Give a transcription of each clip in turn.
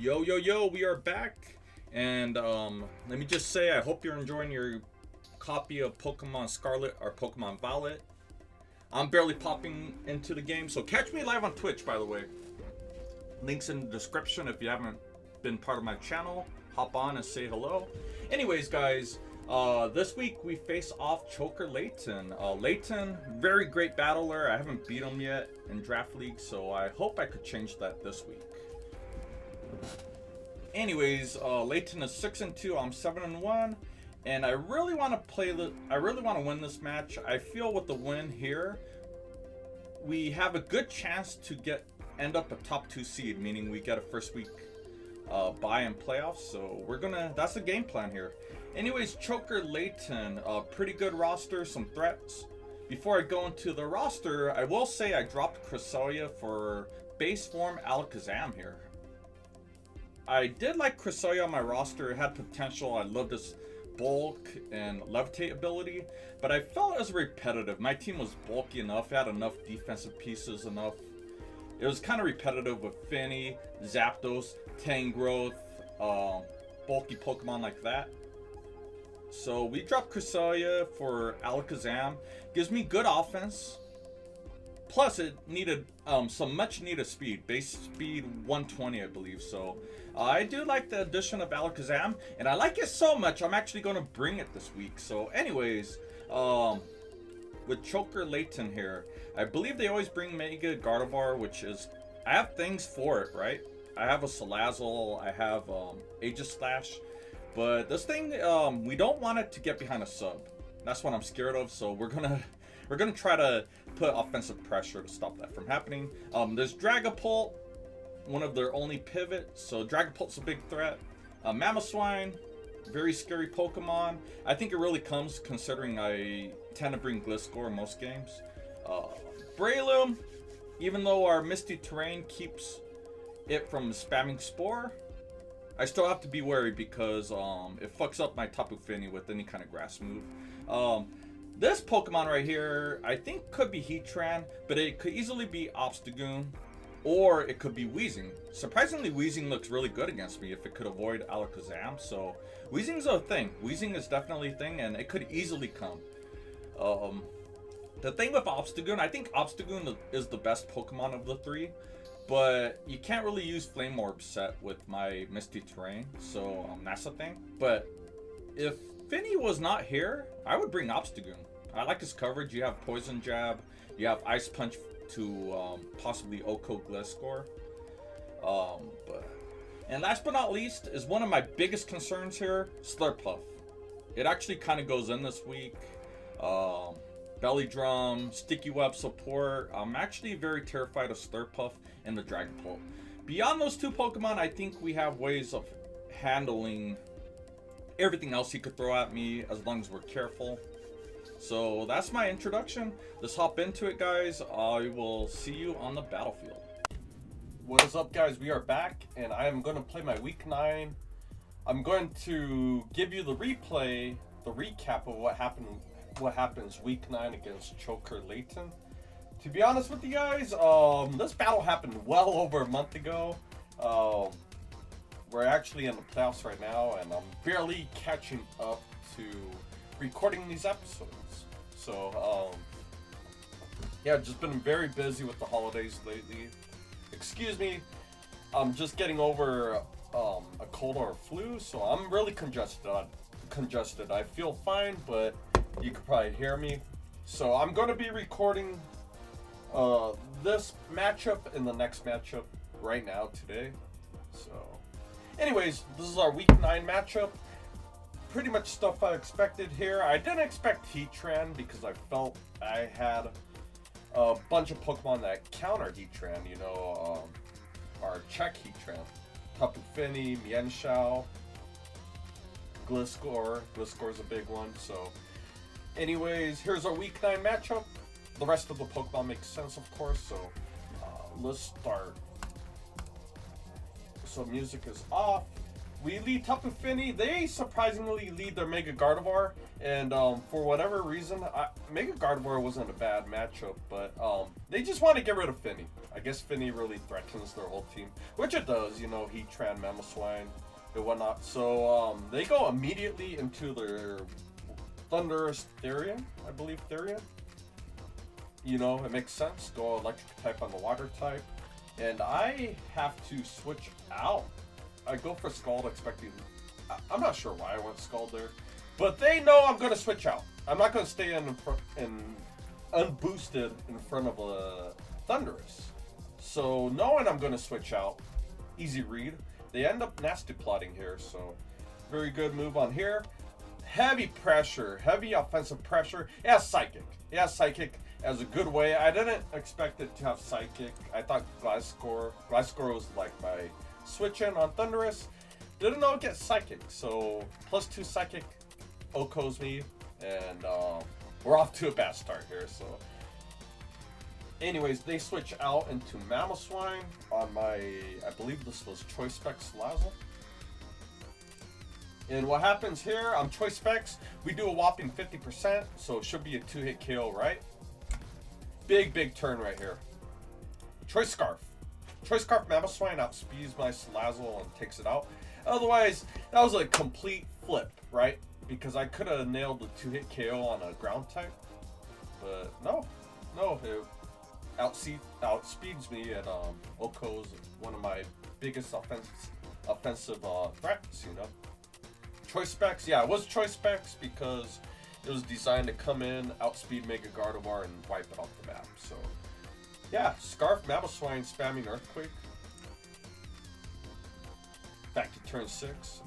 Yo, yo, yo, we are back. And let me just say, I hope you're enjoying your copy of Pokemon Scarlet or Pokemon Violet. I'm barely popping into the game, so catch me live on Twitch, by the way. Links in the description if you haven't been part of my channel. Hop on and say hello. Anyways, guys, this week we face off Choker Layton. Layton, very great battler. I haven't beat him yet in Draft League, so I hope I could change that this week. Anyways, Layton is 6-2. I'm 7-1, and I really want to win this match. I feel with the win here, we have a good chance to end up a top 2 seed, meaning we get a first week bye in playoffs. So that's the game plan here. Anyways, Choker Layton, pretty good roster, some threats. Before I go into the roster, I will say I dropped Cresselia for base form Alakazam here. I did like Cresselia on my roster. It had potential. I loved his bulk and levitate ability, but I felt it was repetitive. My team was bulky enough, had enough defensive pieces enough. It was kind of repetitive with Fini, Zapdos, Tangrowth, bulky Pokemon like that. So we dropped Cresselia for Alakazam. Gives me good offense. Plus it needed some much needed speed. Base speed 120, I believe. So I do like the addition of Alakazam, and I like it so much I'm actually going to bring it this week. So anyways, with Choker Layton here, I believe they always bring Mega Gardevoir, which is, I have things for it, right? I have a Salazzle, I have Aegislash, but this thing, we don't want it to get behind a sub. That's what I'm scared of, so we're gonna try to put offensive pressure to stop that from happening. There's Dragapult, one of their only pivots, so Dragapult's a big threat. Mamoswine, very scary Pokemon. I think it really comes considering I tend to bring Gliscor in most games. Breloom, even though our Misty Terrain keeps it from spamming Spore, I still have to be wary because it fucks up my Tapu Fini with any kind of grass move. This Pokemon right here, I think could be Heatran, but it could easily be Obstagoon, or it could be Weezing. Surprisingly, Weezing looks really good against me if it could avoid Alakazam, so Weezing's a thing. Weezing is definitely a thing, and it could easily come. The thing with Obstagoon, I think Obstagoon is the best Pokemon of the three, but you can't really use Flame Orb set with my Misty Terrain, so that's the thing. But if Fini was not here, I would bring Obstagoon. I like his coverage. You have Poison Jab, you have Ice Punch to possibly Oko Gliscor. And last but not least is one of my biggest concerns here, Slurpuff. It actually kind of goes in this week. Belly Drum, Sticky Web support. I'm actually very terrified of Slurpuff and the Dragapult. Beyond those two Pokemon, I think we have ways of handling everything else he could throw at me as long as we're careful. So that's my introduction. Let's hop into it, guys. I will see you on the battlefield. What is up, guys? We are back, and I am going to play my Week 9. I'm going to give you the recap of what happens Week 9 against Choker Layton. To be honest with you guys, this battle happened well over a month ago. We're actually in the playoffs right now, and I'm barely catching up to recording these episodes. So, yeah, just been very busy with the holidays lately. Excuse me, I'm just getting over a cold or a flu, so I'm really congested. I feel fine, but you could probably hear me. So I'm going to be recording this matchup and the next matchup right now today. So anyways, this is our Week 9 matchup. Pretty much stuff I expected here. I didn't expect Heatran because I felt I had a bunch of Pokemon that counter Heatran, you know, our check Heatran. Tapu Fini, Mienshao, Gliscor. Gliscor's a big one. So anyways, here's our Week 9 matchup. The rest of the Pokemon makes sense, of course, so let's start. So music is off. we lead Tapu Fini. They surprisingly lead their Mega Gardevoir, and for whatever reason, Mega Gardevoir wasn't a bad matchup, but they just want to get rid of Fini. I guess Fini really threatens their whole team, which it does, you know, Heatran, Mamoswine, and whatnot. So they go immediately into their Thundurus-Therian, I believe, Therian. You know, it makes sense. Go electric type on the water type. And I have to switch out. I go for Scald expecting... I'm not sure why I went Scald there. But they know I'm going to switch out. I'm not going to stay in unboosted in front of a Thundurus. So knowing I'm going to switch out, easy read. They end up nasty plotting here. So very good move on here. Heavy pressure. Heavy offensive pressure. It has Psychic. It has Psychic as a good way. I didn't expect it to have Psychic. I thought Gliscor was like my switch in on Thundurus. Didn't know it gets Psychic. So +2 Psychic OHKOs me. And we're off to a bad start here. So anyways, they switch out into Mamoswine on my, I believe this was Choice Specs Salazzle. And what happens here, on Choice Specs, we do a whopping 50%, so it should be a 2-hit KO, right? Big turn right here. Choice Scarf. Choice Scarf Mamoswine outspeeds my Salazzle and takes it out. Otherwise, that was a complete flip, right? Because I could have nailed the 2-hit KO on a ground type. But no, it outspeeds me at OHKO's, one of my biggest offensive threats, you know? Choice Specs, yeah, it was Choice Specs because it was designed to come in, outspeed Mega Gardevoir, and wipe it off the map. So, yeah, Scarf Mamoswine spamming Earthquake. Back to turn 6.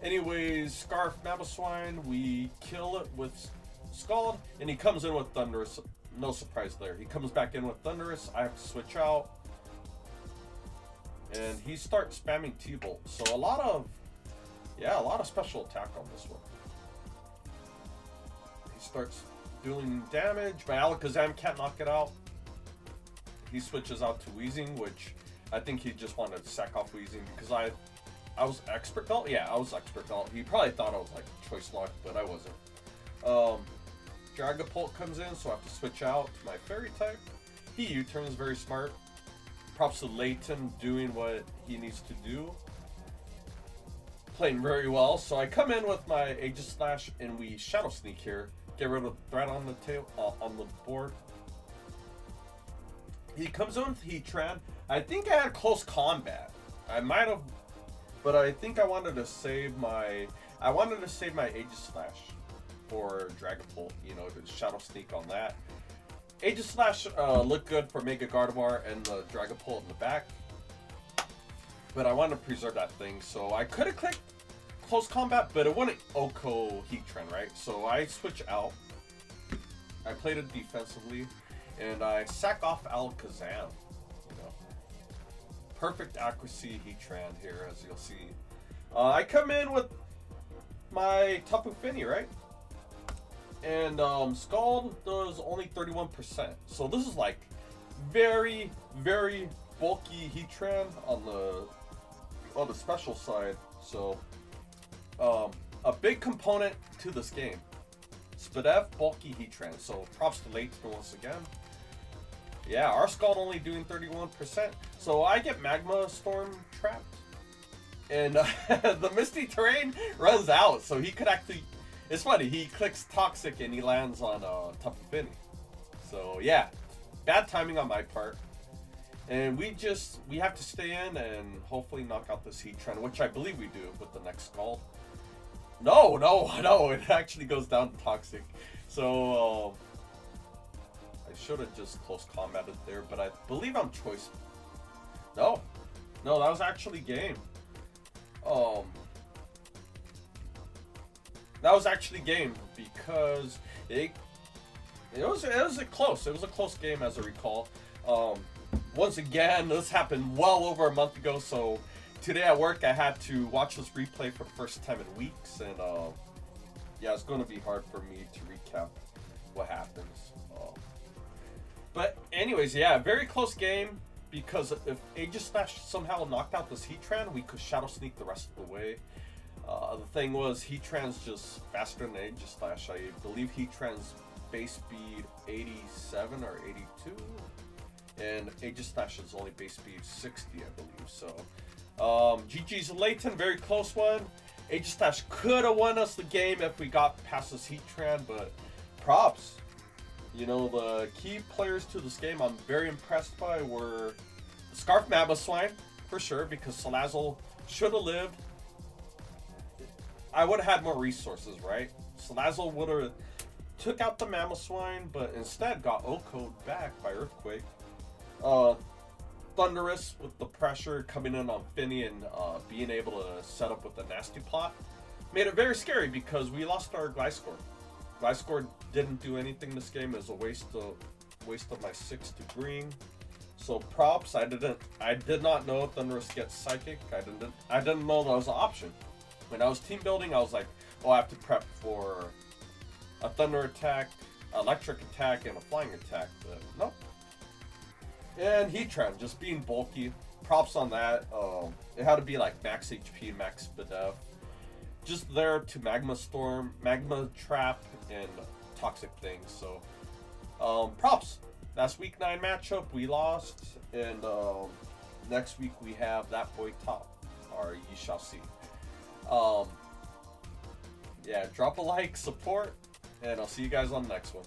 Anyways, Scarf Mamoswine, we kill it with Scald, and he comes in with Thundurus. No surprise there. He comes back in with Thundurus. I have to switch out, and he starts spamming T-Bolt. So a lot of special attack on this one. He starts doing damage. My Alakazam can't knock it out. He switches out to Weezing, which I think he just wanted to sack off Weezing because I was Expert Belt? Yeah, I was Expert Belt. He probably thought I was like Choice Lock, but I wasn't. Dragapult comes in, so I have to switch out to my Fairy type. He U-turns, very smart. Props to Layton doing what he needs to do. Playing very well. So I come in with my Aegislash and we Shadow Sneak here. Get rid of the threat on the tail on the board. He comes in with Heatran. I think I had close combat. I might have, but I think I wanted to save my Aegislash for Dragapult. You know, to Shadow Sneak on that. Aegislash looked good for Mega Gardevoir and the Dragapult in the back. But I wanted to preserve that thing, so I could have clicked close combat, but it wouldn't OHKO Heatran, right? So I switch out. I played it defensively, and I sack off Alakazam. You know, perfect accuracy Heatran here, as you'll see. I come in with my Tapu Fini, right? And Scald does only 31%. So this is like very bulky Heatran on the special side. So a big component to this game. Spadev, bulky Heatran. So props to Layton once again. Yeah, our Scald only doing 31%. So I get Magma Storm trapped. And the Misty Terrain runs out. So he could actually... It's funny, he clicks Toxic and he lands on Tapu Fini. So yeah, bad timing on my part. And we have to stay in and hopefully knock out this Heatran, which I believe we do with the next Scald. No, it actually goes down to Toxic. So I should have just close combated there, but I believe I'm Choice. No, that was actually game. That was actually game because it was a close game, as I recall. Once again, this happened well over a month ago, so today at work I had to watch this replay for the first time in weeks, and yeah, it's going to be hard for me to recap what happens. But anyways, yeah, very close game because if Aegislash somehow knocked out this Heatran, we could Shadow Sneak the rest of the way. The thing was, Heatran's just faster than Aegislash. I believe Heatran's base speed 87 or 82, and Aegislash is only base speed 60, I believe. So, GG's Layton, very close one. Aegislash could have won us the game if we got past this Heatran, but props. You know, the key players to this game I'm very impressed by were the Scarf Mamoswine, for sure, because Salazzle should have lived. I would have had more resources, right? Salazzle would have took out the Mamoswine, but instead got O-Code back by Earthquake. Thundurus with the pressure coming in on Fini and being able to set up with the nasty plot made it very scary because we lost our Gliscor. Gliscor didn't do anything this game. It was a waste of my 6 to green. So props. I did not know Thundurus gets Psychic. I didn't know that was an option. When I was team building, I was like, oh, I have to prep for a Thunder attack, Electric attack, and a Flying attack. But nope. And Heatran, just being bulky. Props on that. It had to be like max HP, max Bidef. Just there to Magma Storm, Magma Trap, and Toxic things. So, props. That's week 9 matchup. We lost. And next week we have that boy Top, or you shall see. Yeah, drop a like, support, and I'll see you guys on the next one.